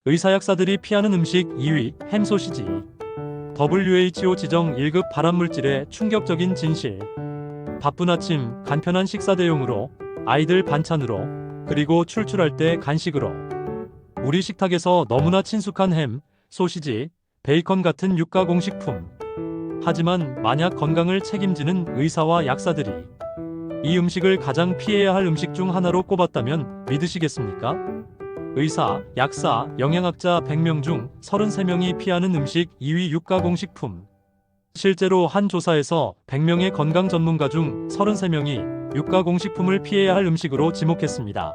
의사약사들이 피하는 음식 2위, 햄소시지. WHO 지정 1급 발암물질의 충격적인 진실. 바쁜 아침, 간편한 식사 대용으로, 아이들 반찬으로, 그리고 출출할 때 간식으로. 우리 식탁에서 너무나 친숙한 햄, 소시지, 베이컨 같은 육가공식품. 하지만 만약 건강을 책임지는 의사와 약사들이 이 음식을 가장 피해야 할 음식 중 하나로 꼽았다면 믿으시겠습니까? 의사, 약사, 영양학자 100명 중 33명이 피하는 음식 2위 육가공식품. 실제로 한 조사에서 100명의 건강 전문가 중 33명이 육가공식품을 피해야 할 음식으로 지목했습니다.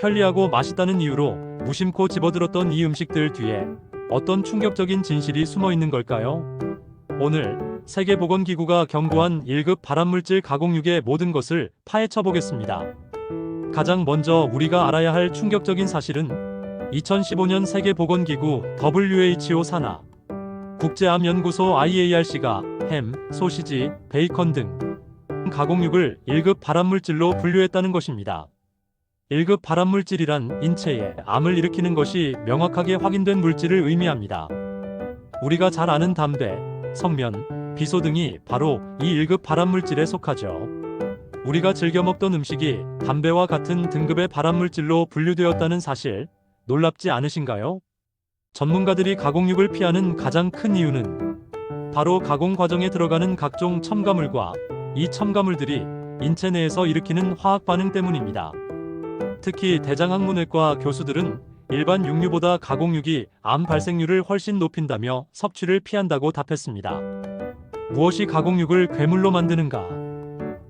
편리하고 맛있다는 이유로 무심코 집어들었던 이 음식들 뒤에 어떤 충격적인 진실이 숨어 있는 걸까요? 오늘 세계보건기구가 경고한 1급 발암물질 가공육의 모든 것을 파헤쳐 보겠습니다. 가장 먼저 우리가 알아야 할 충격적인 사실은 2015년 세계보건기구 WHO 산하 국제암연구소 IARC가 햄, 소시지, 베이컨 등 가공육을 1급 발암물질로 분류했다는 것입니다. 1급 발암물질이란 인체에 암을 일으키는 것이 명확하게 확인된 물질을 의미합니다. 우리가 잘 아는 담배, 석면, 비소 등이 바로 이 1급 발암물질에 속하죠. 우리가 즐겨 먹던 음식이 담배와 같은 등급의 발암물질로 분류되었다는 사실, 놀랍지 않으신가요? 전문가들이 가공육을 피하는 가장 큰 이유는 바로 가공 과정에 들어가는 각종 첨가물과 이 첨가물들이 인체 내에서 일으키는 화학 반응 때문입니다. 특히 대장학문외과 교수들은 일반 육류보다 가공육이 암 발생률을 훨씬 높인다며 섭취를 피한다고 답했습니다. 무엇이 가공육을 괴물로 만드는가?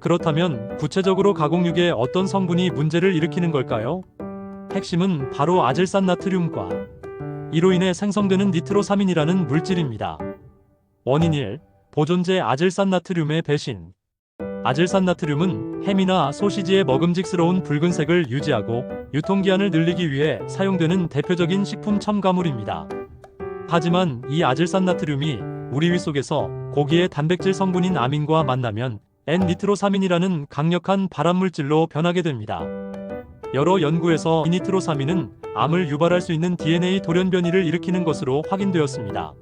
그렇다면 구체적으로 가공육의 어떤 성분이 문제를 일으키는 걸까요? 핵심은 바로 아질산나트륨과 이로 인해 생성되는 니트로사민이라는 물질입니다. 원인 1. 보존제 아질산나트륨의 배신. 아질산나트륨은 햄이나 소시지의 먹음직스러운 붉은색을 유지하고 유통기한을 늘리기 위해 사용되는 대표적인 식품 첨가물입니다. 하지만 이 아질산나트륨이 우리 위 속에서 고기의 단백질 성분인 아민과 만나면 N-니트로사민이라는 강력한 발암물질로 변하게 됩니다. 여러 연구에서 이 니트로사민은 암을 유발할 수 있는 DNA 돌연변이를 일으키는 것으로 확인되었습니다.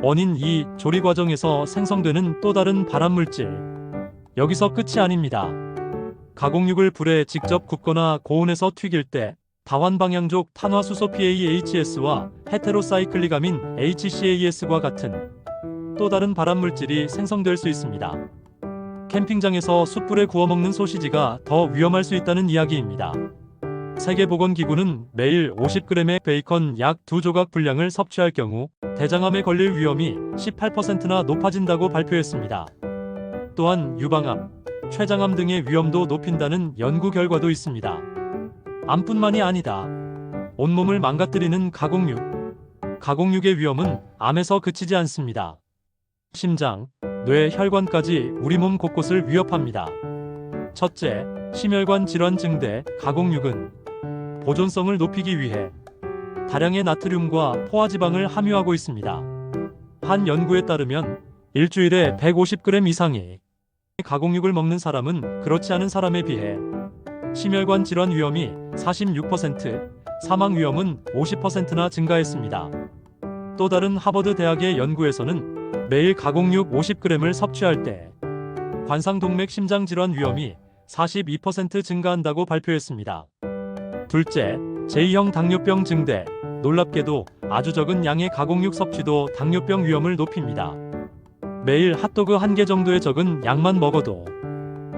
원인 2. 조리 과정에서 생성되는 또 다른 발암물질. 여기서 끝이 아닙니다. 가공육을 불에 직접 굽거나 고온에서 튀길 때 다환방향족 탄화수소 PAHS와 헤테로사이클리가민 HCAS과 같은 또 다른 발암물질이 생성될 수 있습니다. 캠핑장에서 숯불에 구워 먹는 소시지가 더 위험할 수 있다는 이야기입니다. 세계보건기구는 매일 50g의 베이컨 약 2조각 분량을 섭취할 경우 대장암에 걸릴 위험이 18%나 높아진다고 발표했습니다. 또한 유방암, 췌장암 등의 위험도 높인다는 연구 결과도 있습니다. 암뿐만이 아니다. 온몸을 망가뜨리는 가공육. 가공육의 위험은 암에서 그치지 않습니다. 심장, 뇌, 혈관까지 우리 몸 곳곳을 위협합니다. 첫째, 심혈관 질환 증대. 가공육은 보존성을 높이기 위해 다량의 나트륨과 포화지방을 함유하고 있습니다. 한 연구에 따르면 일주일에 150g 이상의 가공육을 먹는 사람은 그렇지 않은 사람에 비해 심혈관 질환 위험이 46%, 사망 위험은 50%나 증가했습니다. 또 다른 하버드 대학의 연구에서는 매일 가공육 50g을 섭취할 때 관상동맥 심장질환 위험이 42% 증가한다고 발표했습니다. 둘째, 제2형 당뇨병 증대. 놀랍게도 아주 적은 양의 가공육 섭취도 당뇨병 위험을 높입니다. 매일 핫도그 1개 정도의 적은 양만 먹어도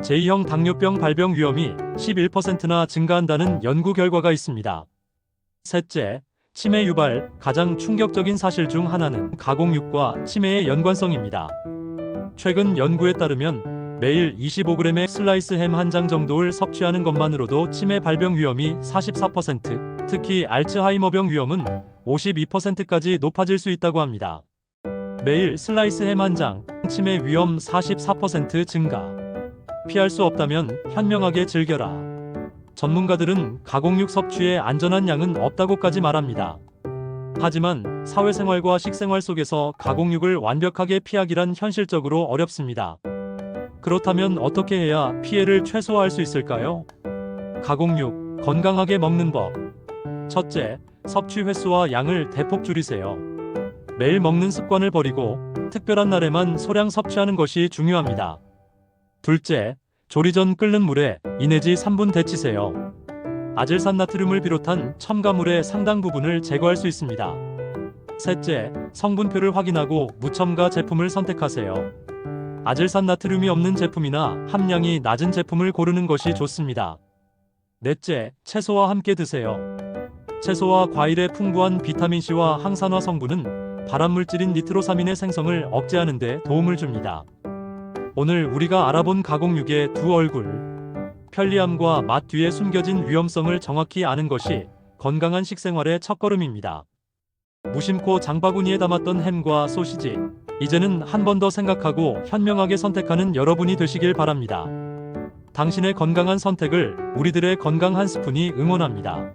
제2형 당뇨병 발병 위험이 11%나 증가한다는 연구 결과가 있습니다. 셋째, 치매 유발. 가장 충격적인 사실 중 하나는 가공육과 치매의 연관성입니다. 최근 연구에 따르면 매일 25g의 슬라이스 햄 한 장 정도를 섭취하는 것만으로도 치매 발병 위험이 44%, 특히 알츠하이머병 위험은 52%까지 높아질 수 있다고 합니다. 매일 슬라이스 햄 한 장, 치매 위험 44% 증가. 피할 수 없다면 현명하게 즐겨라. 전문가들은 가공육 섭취에 안전한 양은 없다고까지 말합니다. 하지만 사회생활과 식생활 속에서 가공육을 완벽하게 피하기란 현실적으로 어렵습니다. 그렇다면 어떻게 해야 피해를 최소화할 수 있을까요? 가공육, 건강하게 먹는 법. 첫째, 섭취 횟수와 양을 대폭 줄이세요. 매일 먹는 습관을 버리고 특별한 날에만 소량 섭취하는 것이 중요합니다. 둘째, 조리 전 끓는 물에 2 내지 3분 데치세요. 아질산 나트륨을 비롯한 첨가물의 상당 부분을 제거할 수 있습니다. 셋째, 성분표를 확인하고 무첨가 제품을 선택하세요. 아질산 나트륨이 없는 제품이나 함량이 낮은 제품을 고르는 것이 좋습니다. 넷째, 채소와 함께 드세요. 채소와 과일의 풍부한 비타민C와 항산화 성분은 발암물질인 니트로사민의 생성을 억제하는 데 도움을 줍니다. 오늘 우리가 알아본 가공육의 두 얼굴, 편리함과 맛 뒤에 숨겨진 위험성을 정확히 아는 것이 건강한 식생활의 첫걸음입니다. 무심코 장바구니에 담았던 햄과 소시지, 이제는 한 번 더 생각하고 현명하게 선택하는 여러분이 되시길 바랍니다. 당신의 건강한 선택을 우리들의 건강 한 스푼이 응원합니다.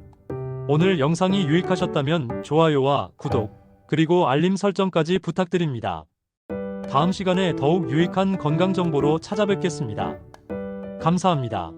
오늘 영상이 유익하셨다면 좋아요와 구독, 그리고 알림 설정까지 부탁드립니다. 다음 시간에 더욱 유익한 건강 정보로 찾아뵙겠습니다. 감사합니다.